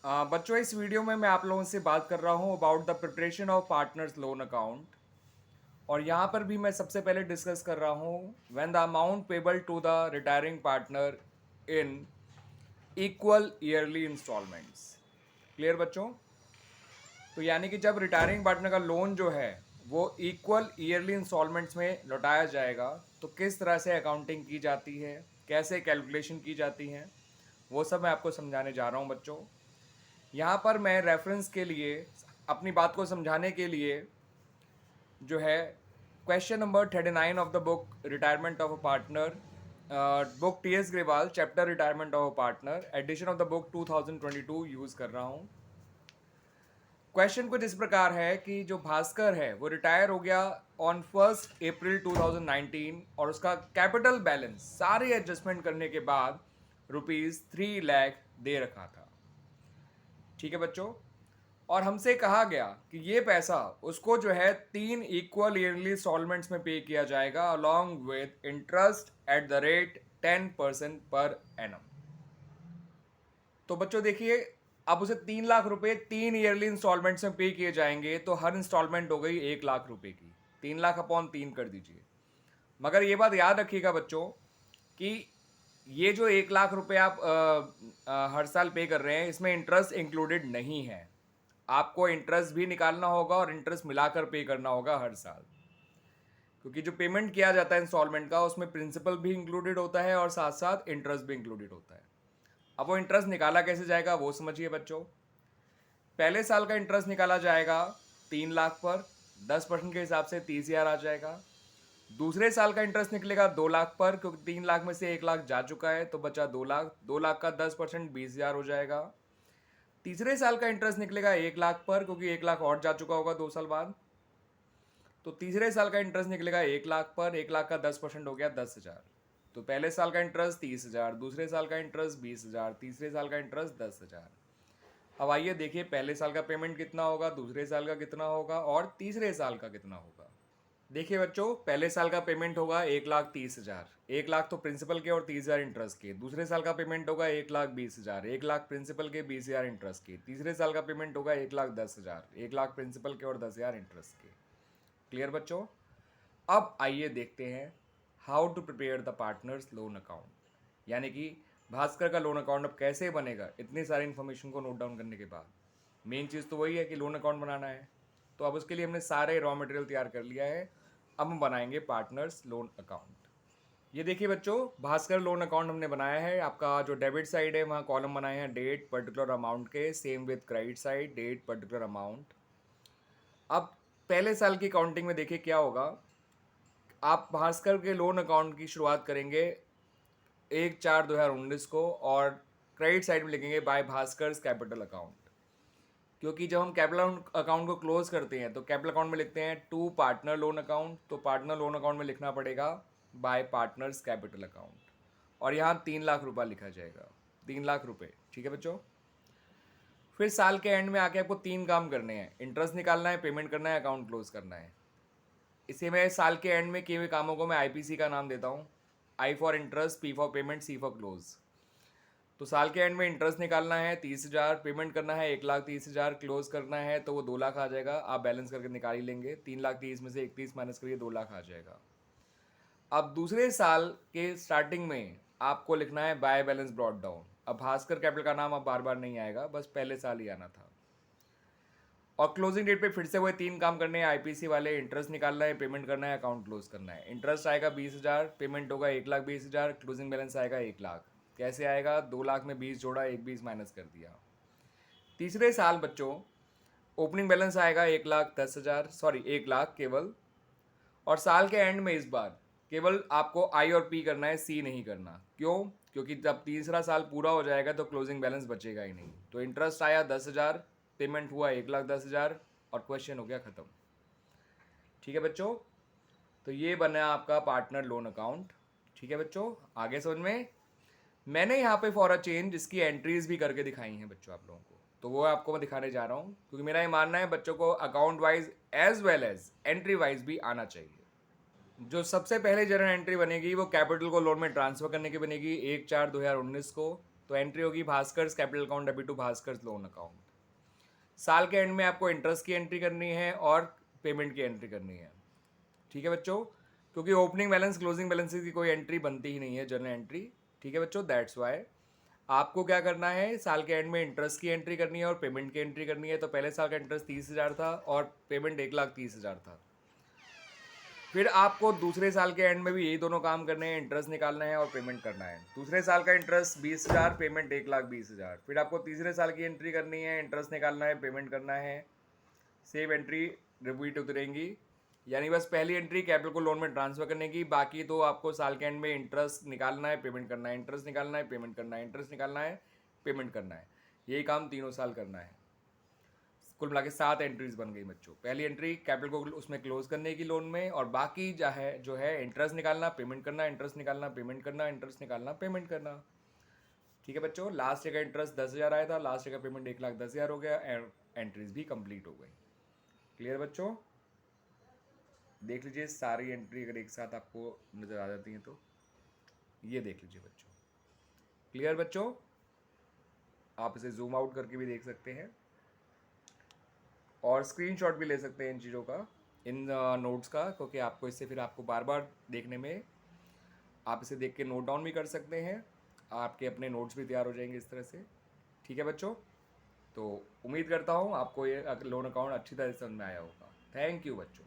बच्चों, इस वीडियो में मैं आप लोगों से बात कर रहा हूँ about the preparation of partners loan account. और यहाँ पर भी मैं सबसे पहले डिस्कस कर रहा हूँ when the amount payable to the retiring partner in equal yearly instalments. Clear बच्चों? तो यानी कि जब रिटायरिंग पार्टनर का लोन जो है वो इक्वल ईयरली इंस्टॉलमेंट्स में लौटाया जाएगा तो किस तरह से अकाउंटिंग की जाती है, कैसे कैलकुलेशन की जाती है, वो सब मैं आपको समझाने जा रहा हूँ बच्चों। यहाँ पर मैं रेफरेंस के लिए, अपनी बात को समझाने के लिए जो है, question number 39 of the book retirement of a partner, book T S Grewal, chapter retirement of a partner, edition of the book 2022 use कर रहा हूँ। क्वेश्चन कुछ इस प्रकार है कि जो भास्कर है वो रिटायर हो गया ऑन 1 अप्रैल 2019 और उसका कैपिटल बैलेंस सारे एडजस्टमेंट करने के बाद ₹3 लाख दे रखा था। ठीक है बच्चों? और हमसे कहा गया कि ये पैसा उसको जो है 3 इक्वल ईयरली इंस्टॉलमेंट्स में पे किया जाएगा along with interest at the rate 10% per annum. तो बच्चों देखिए, अब उसे 3 लाख रुपए 3 ईयरली इंस्टॉलमेंट्स में पे किए जाएंगे तो हर इंस्टॉलमेंट हो गई 1 लाख रुपए की। 3 लाख अपॉन 3 कर दीजिए। मगर ये बात याद रखिएगा बच्चों कि ये जो 1 लाख रुपए आप हर साल पे कर रहे हैं इसमें इंटरेस्ट इंक्लूडेड नहीं है। आपको इंटरेस्ट भी निकालना होगा और इंटरेस्ट मिलाकर पे करना होगा हर साल, क्योंकि जो पेमेंट किया जाता है इंस्टॉलमेंट का उसमें प्रिंसिपल भी इंक्लूडेड होता है और साथ साथ इंटरेस्ट भी इंक्लूडेड होता है। अब वो इंटरेस्ट निकाला कैसे जाएगा वो समझिए बच्चों। पहले साल का इंटरेस्ट निकाला जाएगा 3 लाख पर, 10% के हिसाब से 30 हज़ार आ जाएगा। दूसरे साल का इंटरेस्ट निकलेगा 2 लाख पर, क्योंकि 3 लाख में से 1 लाख जा चुका है तो बचा 2 लाख। 2 लाख का 10% 20 हज़ार हो जाएगा। तीसरे साल का इंटरेस्ट निकलेगा 1 लाख पर, क्योंकि 1 लाख और जा चुका होगा 2 साल बाद। तो तीसरे साल का इंटरेस्ट निकलेगा 1 लाख पर, 1 लाख का 10% हो गया 10 हज़ार। तो पहले साल का इंटरेस्ट 30 हज़ार, दूसरे साल का इंटरेस्ट 20 हज़ार, तीसरे साल का इंटरेस्ट 10 हज़ार। अब आइए देखिए पहले साल का पेमेंट कितना होगा, दूसरे साल का कितना होगा और तीसरे साल का कितना होगा। देखिए बच्चों, पहले साल का पेमेंट होगा 1 लाख 30 हज़ार। 1 लाख तो प्रिंसिपल के और 30 हज़ार इंटरेस्ट के। दूसरे साल का पेमेंट होगा 1 लाख 20 हज़ार। 1 लाख प्रिंसिपल के, 20 हज़ार इंटरेस्ट के। तीसरे साल का पेमेंट होगा 1 लाख 10 हज़ार। 1 लाख प्रिंसिपल के और 10 हज़ार इंटरेस्ट के। क्लियर बच्चों? अब आइए देखते हैं how to prepare the partners loan account, यानी कि भास्कर का लोन अकाउंट अब कैसे बनेगा इतनी सारी इन्फॉर्मेशन को नोट डाउन करने के बाद। मेन चीज़ तो वही है कि लोन अकाउंट बनाना है। तो अब उसके लिए हमने सारे रॉ मटेरियल तैयार कर लिया है। अब हम बनाएंगे पार्टनर्स लोन अकाउंट। ये देखिए बच्चों, भास्कर लोन अकाउंट हमने बनाया है। आपका जो डेबिट साइड है वहाँ कॉलम बनाए हैं डेट पर्टिकुलर अमाउंट के, same with credit side date particular amount. अब पहले साल की काउंटिंग में देखिए क्या होगा। आप भास्कर के लोन अकाउंट की शुरुआत करेंगे 1/4/2019 को और क्रेडिट साइड में लिखेंगे बाय भास्कर कैपिटल अकाउंट। क्योंकि जब हम कैपिटल अकाउंट को क्लोज करते हैं तो कैपिटल अकाउंट में लिखते हैं टू पार्टनर लोन अकाउंट, तो पार्टनर लोन अकाउंट में लिखना पड़ेगा बाय पार्टनर्स कैपिटल अकाउंट। और यहाँ 3 लाख रुपया लिखा जाएगा। 3 लाख रुपए। ठीक है बच्चों? फिर साल के एंड में आके आपको 3 काम करने हैं। इंटरेस्ट निकालना है, पेमेंट करना है, अकाउंट क्लोज करना है। इसे मैं साल के एंड में किए हुए कामों को मैं आईपीसी का नाम देता हूँ। I for interest, P for payment, C for close. तो साल के एंड में इंटरेस्ट निकालना है 30 हज़ार, पेमेंट करना है 1 लाख 30 हज़ार, क्लोज करना है तो वो 2 लाख आ जाएगा। आप बैलेंस करके निकाल ही लेंगे। 3 लाख 30 में से 31 माइनस करिए, 2 लाख आ जाएगा। अब दूसरे साल के स्टार्टिंग में आपको लिखना है बाय बैलेंस ब्रॉट डाउन। अब भास्कर कैपिटल का नाम अब बार बार नहीं आएगा, बस पहले साल ही आना था। और क्लोजिंग डेट पे फिर से वही 3 काम करने हैं आईपीसी वाले। इंटरेस्ट निकालना है, पेमेंट करना है, अकाउंट क्लोज करना है। इंटरेस्ट आएगा 20 हज़ार, पेमेंट होगा 1 लाख 20 हज़ार, क्लोजिंग बैलेंस आएगा 1 लाख। कैसे आएगा? 2 लाख में 20 जोड़ा, 1 20 माइनस कर दिया। तीसरे साल बच्चों ओपनिंग बैलेंस आएगा 1 लाख 10 हज़ार, सॉरी 1 लाख केवल। और साल के एंड में इस बार केवल आपको आई और पी करना है, सी नहीं करना। क्यों? क्योंकि जब तीसरा साल पूरा हो जाएगा तो क्लोजिंग बैलेंस बचेगा ही नहीं। तो इंटरेस्ट आया 10 हज़ार, पेमेंट हुआ 1 लाख 10 हज़ार और क्वेश्चन हो गया ख़त्म। ठीक है बच्चों? तो ये बना आपका पार्टनर लोन अकाउंट। ठीक है बच्चों, आगे समझ में? मैंने यहाँ पे फॉर अ चेंज इसकी एंट्रीज भी करके दिखाई हैं बच्चों आप लोगों को, तो वो आपको मैं दिखाने जा रहा हूँ, क्योंकि मेरा ये मानना है बच्चों को account wise as well as entry wise भी आना चाहिए। जो सबसे पहले जर्नल एंट्री बनेगी वो कैपिटल को लोन में ट्रांसफर करने की बनेगी 1/4/2019 को। तो एंट्री होगी Bhaskar's capital account debit to Bhaskar's loan account. साल के एंड में आपको इंटरेस्ट की एंट्री करनी है और पेमेंट की एंट्री करनी है। ठीक है बच्चों, क्योंकि ओपनिंग बैलेंस क्लोजिंग बैलेंसेस की कोई एंट्री बनती ही नहीं है जर्नल एंट्री। ठीक है बच्चों, दैट्स वाई आपको क्या करना है, साल के एंड में इंटरेस्ट की एंट्री करनी है और पेमेंट की एंट्री करनी है। तो पहले साल का इंटरेस्ट 30,000 था और पेमेंट 1,30,000 था। फिर आपको दूसरे साल के एंड में भी यही दोनों काम करने हैं, इंटरेस्ट निकालना है और पेमेंट करना है। दूसरे साल का इंटरेस्ट 20,000, पेमेंट 1,20,000। फिर आपको तीसरे साल की एंट्री करनी है, इंटरेस्ट निकालना है, पेमेंट करना है। सेम एंट्री रिपीट होती रहेंगी, यानी बस पहली एंट्री कैपिटल को लोन में ट्रांसफर करने की, बाकी तो आपको साल के एंड में इंटरेस्ट निकालना है, पेमेंट करना है, इंटरेस्ट निकालना है, पेमेंट करना है, इंटरेस्ट निकालना है, पेमेंट करना है। यही काम तीनों साल करना है। कुल मिला के 7 एंट्रीज बन गई बच्चों। पहली एंट्री कैपिटल को उसमें क्लोज करने की लोन में, और बाकी जो है इंटरेस्ट निकालना, पेमेंट करना, इंटरेस्ट निकालना, पेमेंट करना, इंटरेस्ट निकालना, पेमेंट करना। ठीक है बच्चों, लास्ट ईयर का इंटरेस्ट 10,000 आया था, लास्ट ईयर का पेमेंट 1,10,000 हो गया, एंट्रीज भी कंप्लीट हो गई। क्लियर बच्चों, देख लीजिए सारी एंट्री अगर एक साथ आपको नज़र आ जाती हैं तो ये देख लीजिए बच्चों। क्लियर बच्चों, आप इसे जूम आउट करके भी देख सकते हैं और स्क्रीनशॉट भी ले सकते हैं इन चीज़ों का, इन नोट्स का, क्योंकि आपको इससे फिर आपको बार बार देखने में, आप इसे देख के नोट डाउन भी कर सकते हैं, आपके अपने नोट्स भी तैयार हो जाएंगे इस तरह से। ठीक है बच्चों, तो उम्मीद करता हूँ आपको ये लोन अकाउंट अच्छी तरह से समझ में आया होगा। थैंक यू बच्चों।